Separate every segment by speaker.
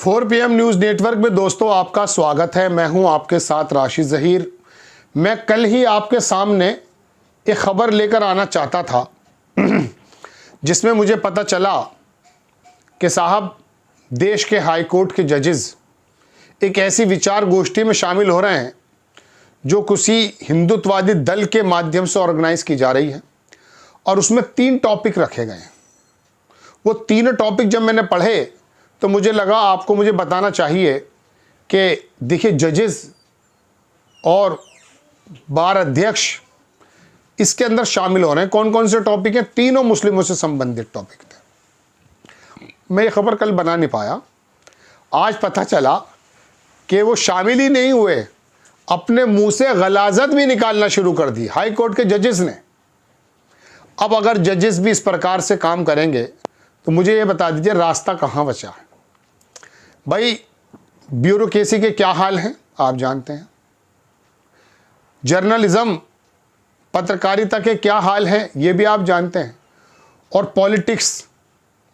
Speaker 1: 4 PM news network में दोस्तों आपका स्वागत है। मैं हूं आपके साथ राशिद ज़हीर। मैं कल ही आपके सामने एक ख़बर लेकर आना चाहता था जिसमें मुझे पता चला कि साहब देश के हाई कोर्ट के जजेस एक ऐसी विचार गोष्ठी में शामिल हो रहे हैं जो किसी हिंदुत्ववादी दल के माध्यम से ऑर्गेनाइज की जा रही है और उसमें 3 टॉपिक रखे गए हैं। वो तीनों टॉपिक जब मैंने पढ़े तो मुझे लगा आपको मुझे बताना चाहिए कि देखिए जजेस और बार अध्यक्ष इसके अंदर शामिल हो रहे हैं। कौन कौन से टॉपिक हैं? तीनों मुस्लिमों से संबंधित टॉपिक थे। मैं ये खबर कल बना नहीं पाया, आज पता चला कि वो शामिल ही नहीं हुए, अपने मुंह से गलाजत भी निकालना शुरू कर दी हाई कोर्ट के जजेस ने। अब अगर जजेस भी इस प्रकार से काम करेंगे तो मुझे ये बता दीजिए रास्ता कहाँ बचा है। भाई ब्यूरोक्रेसी के क्या हाल हैं आप जानते हैं, जर्नलिज्म पत्रकारिता के क्या हाल हैं ये भी आप जानते हैं, और पॉलिटिक्स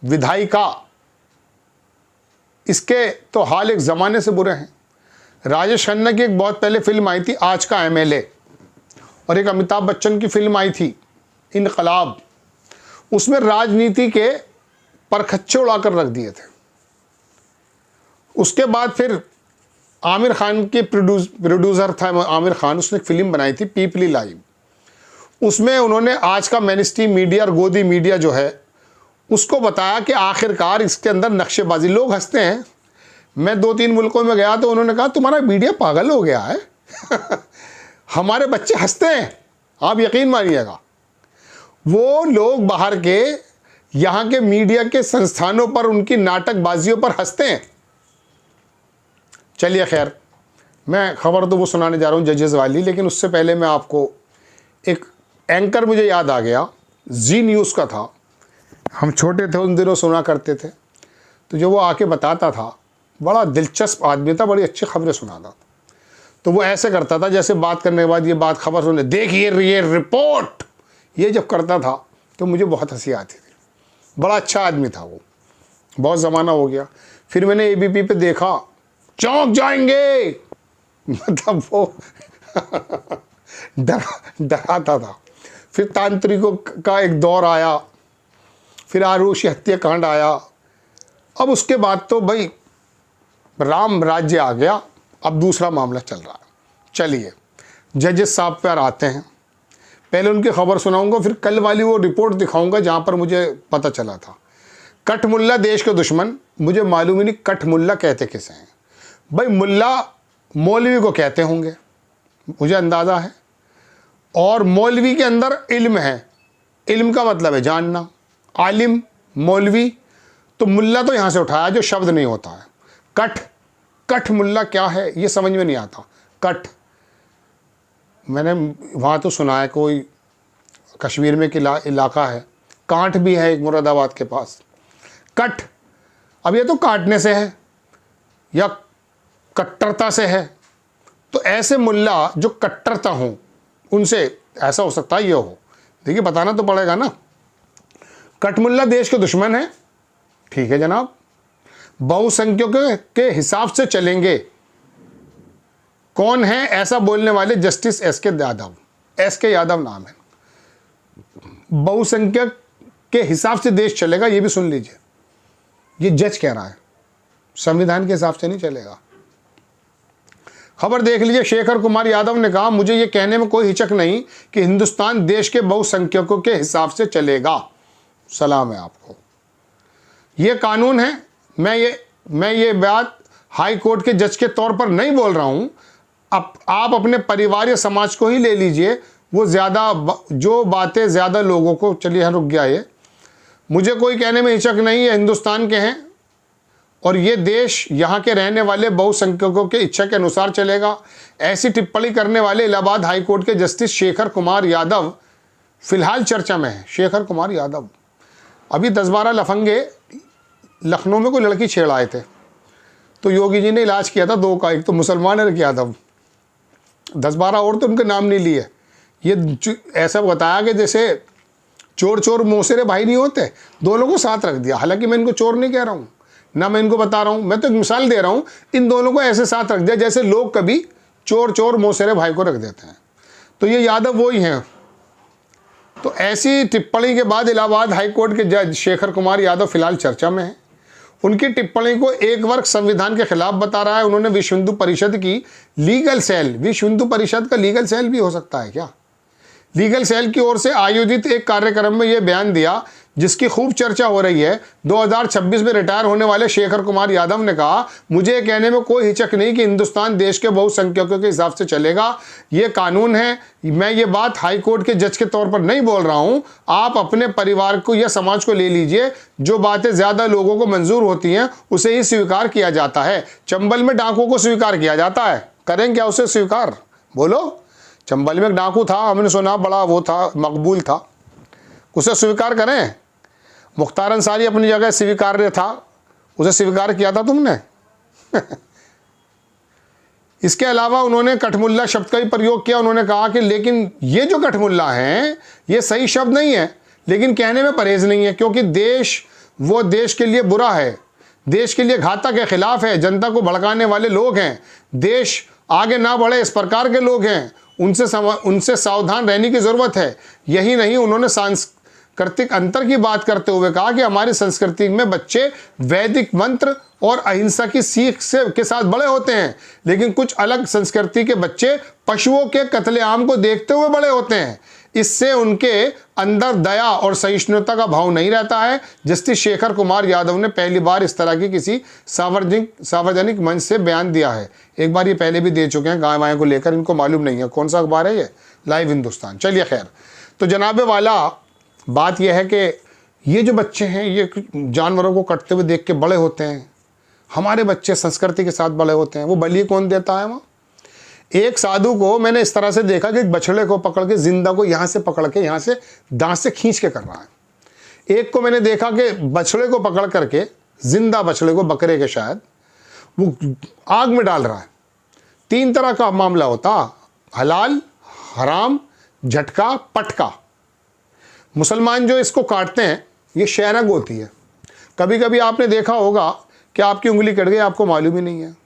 Speaker 1: विधायिका इसके तो हाल एक ज़माने से बुरे हैं। राजेश खन्ना की एक बहुत पहले फिल्म आई थी आज का MLA, और एक अमिताभ बच्चन की फिल्म आई थी इनकलाब। उसमें राजनीति के परखच्चे उड़ाकर रख दिए थे। उसके बाद फिर आमिर खान के प्रोड्यूसर था आमिर खान, उसने एक फिल्म बनाई थी पीपली लाइव। उसमें उन्होंने आज का मेन स्ट्रीम मीडिया और गोदी मीडिया जो है उसको बताया कि आखिरकार इसके अंदर नक्शेबाजी। लोग हंसते हैं। मैं 2-3 मुल्कों में गया तो उन्होंने कहा तुम्हारा मीडिया पागल हो गया है हमारे बच्चे हंसते हैं, आप यकीन मानिएगा। वो लोग बाहर के यहाँ के मीडिया के संस्थानों पर उनकी नाटकबाजियों पर हंसते हैं। चलिए खैर, मैं खबर तो वो सुनाने जा रहा हूँ जजेस वाली, लेकिन उससे पहले मैं आपको एक एंकर मुझे याद आ गया, जी न्यूज़ का था। हम छोटे थे उन दिनों सुना करते थे, तो जो वो आके बताता था बड़ा दिलचस्प आदमी था, बड़ी अच्छी खबरें सुनाता था। तो वो ऐसे करता था जैसे बात करने के बाद ये बात खबर सुने, देखिए ये रिपोर्ट, ये जब करता था तो मुझे बहुत हंसी आती थी। बड़ा अच्छा आदमी था वो। बहुत ज़माना हो गया, फिर मैंने ABP पे देखा चौंक जाएंगे मतलब वो डराता था। फिर तांत्रिकों का एक दौर आया, फिर आरुषि हत्याकांड आया। अब उसके बाद तो भाई राम राज्य आ गया, अब दूसरा मामला चल रहा है। चलिए जजेस साहब पर आते हैं। पहले उनकी खबर सुनाऊंगा, फिर कल वाली वो रिपोर्ट दिखाऊंगा जहाँ पर मुझे पता चला था। कठमुल्ला देश के दुश्मन, मुझे मालूम ही नहीं कठमुल्ला कहते किसे हैं। भाई मुल्ला मौलवी को कहते होंगे, मुझे अंदाज़ा है, और मौलवी के अंदर इल्म है। इल्म का मतलब है जानना, आलिम मौलवी। तो मुल्ला तो यहाँ से उठाया जो शब्द नहीं होता है। कठ मुल्ला क्या है ये समझ में नहीं आता। कठ मैंने वहाँ तो सुना है कोई कश्मीर में इलाका है, कांट भी है एक मुरादाबाद के पास। कठ, अब ये तो काटने से है या कट्टरता से है, तो ऐसे मुल्ला जो कट्टरता हों उनसे ऐसा हो सकता है ये हो। देखिए बताना तो पड़ेगा ना। कठमुल्ला देश के दुश्मन है, ठीक है जनाब। बहुसंख्यकों के हिसाब से चलेंगे। कौन है ऐसा बोलने वाले? Justice SK Yadav. SK Yadav नाम है। बहुसंख्यक के हिसाब से देश चलेगा, ये भी सुन लीजिए। ये जज कह रहा है, संविधान के हिसाब से नहीं चलेगा। खबर देख लीजिए। शेखर कुमार यादव ने कहा मुझे ये कहने में कोई हिचक नहीं कि हिंदुस्तान देश के बहुसंख्यकों के हिसाब से चलेगा। सलाम है आपको। ये कानून है। मैं ये बात हाई कोर्ट के जज के तौर पर नहीं बोल रहा हूँ। आप अपने परिवार या समाज को ही ले लीजिए, वो जो बातें ज़्यादा लोगों को, चलिए यहाँ रुक गया ये, मुझे कोई कहने में हिचक नहीं है, हिंदुस्तान के हैं और ये देश यहाँ के रहने वाले बहुसंख्यकों के इच्छा के अनुसार चलेगा। ऐसी टिप्पणी करने वाले इलाहाबाद हाई कोर्ट के जस्टिस शेखर कुमार यादव फिलहाल चर्चा में है। शेखर कुमार यादव, अभी 10-12 लफंगे लखनऊ में कोई लड़की छेड़ आए थे, तो योगी जी ने इलाज किया था 2 का, एक तो मुसलमान है एक यादव, 10-12 और तो उनके नाम नहीं लिए। ये ऐसा बताया कि जैसे चोर चोर मोसेरे भाई नहीं होते, दोनों को साथ रख दिया। हालांकि मैं इनको चोर नहीं कह रहा हूँ, ना मैं इनको बता रहा हूँ, मैं तो एक मिसाल दे रहा हूँ। इन दोनों को ऐसे साथ रख दिया जैसे लोग कभी चोर चोर मौसेरे भाई को रख देते हैं। तो ये यादव वही हैं। तो ऐसी टिप्पणी के बाद इलाहाबाद हाई कोर्ट के जज शेखर कुमार यादव फिलहाल चर्चा में हैं। उनकी टिप्पणी को एक वर्ग संविधान के खिलाफ बता रहा है। उन्होंने विश्व हिंदू परिषद की लीगल सेल, विश्व हिंदू परिषद का लीगल सेल भी हो सकता है क्या, लीगल सेल की ओर से आयोजित एक कार्यक्रम में यह बयान दिया जिसकी खूब चर्चा हो रही है। 2026 में रिटायर होने वाले शेखर कुमार यादव ने कहा, मुझे ये कहने में कोई हिचक नहीं कि हिंदुस्तान देश के बहुसंख्यकों के हिसाब से चलेगा, ये कानून है। मैं ये बात हाई कोर्ट के जज के तौर पर नहीं बोल रहा हूँ। आप अपने परिवार को या समाज को ले लीजिए, जो बातें ज़्यादा लोगों को मंजूर होती हैं उसे ही स्वीकार किया जाता है। चंबल में डाकुओं को स्वीकार किया जाता है, करें क्या उसे स्वीकार? बोलो। चंबल में एक डाकू था, हमने सुना बड़ा वो था, मकबूल था, उसे स्वीकार करें? मुख्तार अंसारी अपनी जगह स्वीकार्य था, उसे स्वीकार किया था तुमने? इसके अलावा उन्होंने कठमुल्ला शब्द का भी प्रयोग किया। उन्होंने कहा कि लेकिन ये जो कठमुल्ला हैं ये सही शब्द नहीं है, लेकिन कहने में परहेज नहीं है, क्योंकि देश वो देश के लिए बुरा है, देश के लिए घातक के खिलाफ है, जनता को भड़काने वाले लोग हैं, देश आगे ना बढ़े इस प्रकार के लोग हैं, उनसे सावधान रहने की ज़रूरत है। यही नहीं, उन्होंने सांस्कृतिक अंतर की बात करते हुए कहा कि हमारी संस्कृति में बच्चे वैदिक मंत्र और अहिंसा की सीख के साथ बड़े होते हैं, लेकिन कुछ अलग संस्कृति के बच्चे पशुओं के कत्लेआम को देखते हुए बड़े होते हैं। इससे उनके अंदर दया और सहिष्णुता का भाव नहीं रहता है। जस्टिस शेखर कुमार यादव ने पहली बार इस तरह की किसी सार्वजनिक मंच से बयान दिया है। एक बार ये पहले भी दे चुके हैं गाय वाय को लेकर, इनको मालूम नहीं है कौन सा अखबार है ये, लाइव हिंदुस्तान। चलिए खैर, तो जनाबे वाला बात यह है कि ये जो बच्चे हैं ये जानवरों को कटते हुए देख के बड़े होते हैं, हमारे बच्चे संस्कृति के साथ बड़े होते हैं। वो बलि कौन देता है? वहाँ एक साधु को मैंने इस तरह से देखा कि बछड़े को पकड़ के, जिंदा को यहाँ से पकड़ के, यहाँ से दांत से खींच के कर रहा है। एक को मैंने देखा कि बछड़े को पकड़ करके, जिंदा बछड़े को, बकरे के शायद, वो आग में डाल रहा है। 3 तरह का मामला होता, हलाल, हराम, झटका, पटका। मुसलमान जो इसको काटते हैं ये शहरग होती है। कभी कभी आपने देखा होगा कि आपकी उंगली कट गई, आपको मालूम ही नहीं है।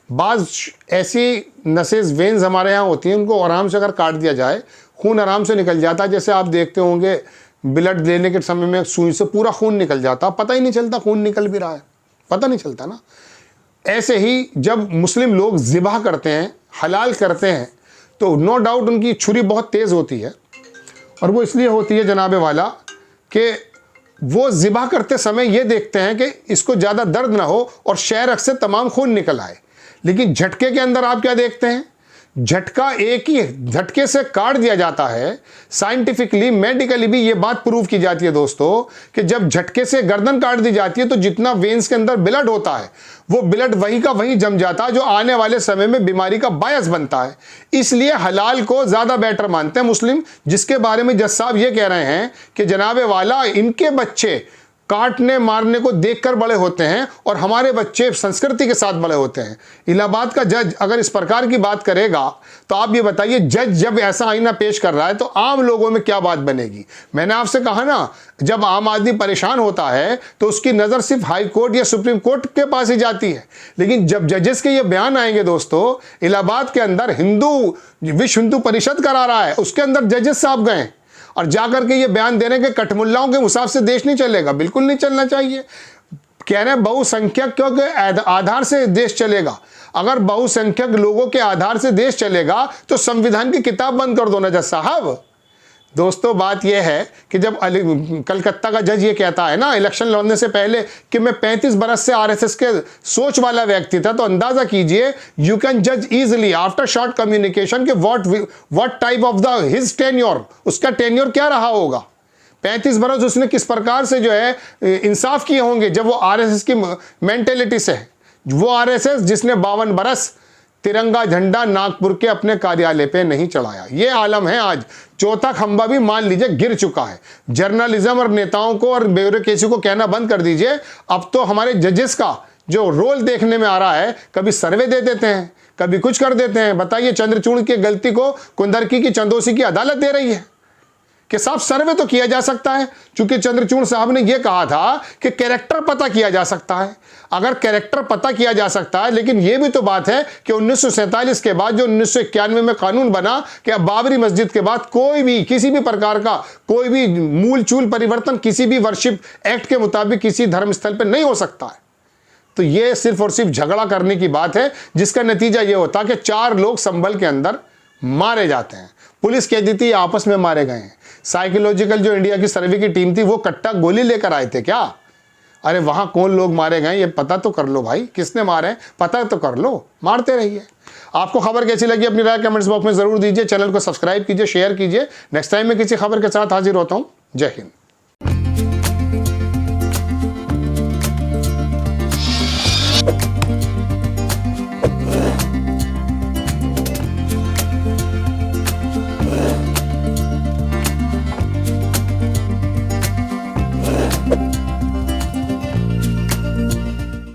Speaker 1: बाज़ ऐसी नसें, वेन्स हमारे यहाँ होती हैं, उनको आराम से अगर काट दिया जाए खून आराम से निकल जाता है। जैसे आप देखते होंगे ब्लड लेने के समय में सुई से पूरा खून निकल जाता, पता ही नहीं चलता खून निकल भी रहा है, पता नहीं चलता ना। ऐसे ही जब मुस्लिम लोग ज़िबा करते हैं, हलाल करते हैं, तो नो डाउट उनकी छुरी बहुत तेज़ होती है, और वो इसलिए होती है जनाबे वाला कि वो ज़िबा करते समय ये देखते हैं कि इसको ज़्यादा दर्द ना हो और शहरग से तमाम खून निकल आए। लेकिन झटके के अंदर आप क्या देखते हैं? झटका एक ही झटके से काट दिया जाता है। साइंटिफिकली, मेडिकली भी ये बात प्रूव की जाती है दोस्तों कि जब झटके से गर्दन काट दी जाती है तो जितना वेन्स के अंदर ब्लड होता है वो ब्लड वही का वही जम जाता है, जो आने वाले समय में बीमारी का बायस बनता है। इसलिए हलाल को ज़्यादा बेटर मानते हैं मुस्लिम, जिसके बारे में जज साहब ये कह रहे हैं कि जनाबे वाला इनके बच्चे काटने मारने को देखकर बड़े होते हैं और हमारे बच्चे संस्कृति के साथ बड़े होते हैं। इलाहाबाद का जज अगर इस प्रकार की बात करेगा तो आप ये बताइए, जज जब ऐसा आईना पेश कर रहा है तो आम लोगों में क्या बात बनेगी? मैंने आपसे कहा ना, जब आम आदमी परेशान होता है तो उसकी नज़र सिर्फ हाई कोर्ट या सुप्रीम कोर्ट के पास ही जाती है। लेकिन जब जजेस के ये बयान आएंगे दोस्तों, इलाहाबाद के अंदर विश्व हिंदू परिषद करा रहा है, उसके अंदर जजेस साहब गए और जाकर के ये बयान दे रहे हैं कि कठमुल्लाओं के हिसाब से देश नहीं चलेगा। बिल्कुल नहीं चलना चाहिए। कह रहे हैं बहुसंख्यकों के आधार से देश चलेगा। अगर बहुसंख्यक लोगों के आधार से देश चलेगा तो संविधान की किताब बंद कर दो ना जज साहब। दोस्तों बात यह है कि जब कलकत्ता का जज ये कहता है ना इलेक्शन लड़ने से पहले कि मैं 35 बरस से आरएसएस के सोच वाला व्यक्ति था, तो अंदाजा कीजिए, यू कैन जज इजीली आफ्टर शॉर्ट कम्युनिकेशन के what type of the his tenure, उसका टेन्योर क्या रहा होगा। 35 बरस उसने किस प्रकार से जो है इंसाफ किए होंगे जब वो आरएसएस की मेंटेलिटी से है। वो आरएसएस जिसने 52 बरस तिरंगा झंडा नागपुर के अपने कार्यालय पे नहीं चढ़ाया। ये आलम है आज। चौथा खंबा भी मान लीजिए गिर चुका है। जर्नलिज्म और नेताओं को और ब्यूरोक्रेसी को कहना बंद कर दीजिए। अब तो हमारे जजेस का जो रोल देखने में आ रहा है, कभी सर्वे दे देते हैं, कभी कुछ कर देते हैं। बताइए, चंद्रचूड़ की गलती को कुंदरकी की चंदोसी की अदालत दे रही है। कि साहब सर्वे तो किया जा सकता है, क्योंकि चंद्रचूड़ साहब ने यह कहा था कि कैरेक्टर पता किया जा सकता है। अगर कैरेक्टर पता किया जा सकता है, लेकिन यह भी तो बात है कि 1947 के बाद जो 1991 में कानून बना कि अब बाबरी मस्जिद के बाद कोई भी किसी भी प्रकार का कोई भी मूल चूल परिवर्तन किसी भी वर्शिप एक्ट के मुताबिक किसी धर्म स्थल पर नहीं हो सकता है। तो यह सिर्फ और सिर्फ झगड़ा करने की बात है, जिसका नतीजा यह होता कि 4 लोग संभल के अंदर मारे जाते हैं। पुलिस कह देती है आपस में मारे गए हैं। साइकोलॉजिकल जो इंडिया की सर्वे की टीम थी वो कट्टा गोली लेकर आए थे क्या? अरे वहां कौन लोग मारे गए ये पता तो कर लो भाई, किसने मारे पता तो कर लो, मारते रहिए। आपको खबर कैसी लगी अपनी राय कमेंट्स बॉक्स में जरूर दीजिए। चैनल को सब्सक्राइब कीजिए, शेयर कीजिए। नेक्स्ट टाइम मैं किसी खबर के साथ हाजिर होता हूं। जय हिंद।
Speaker 2: you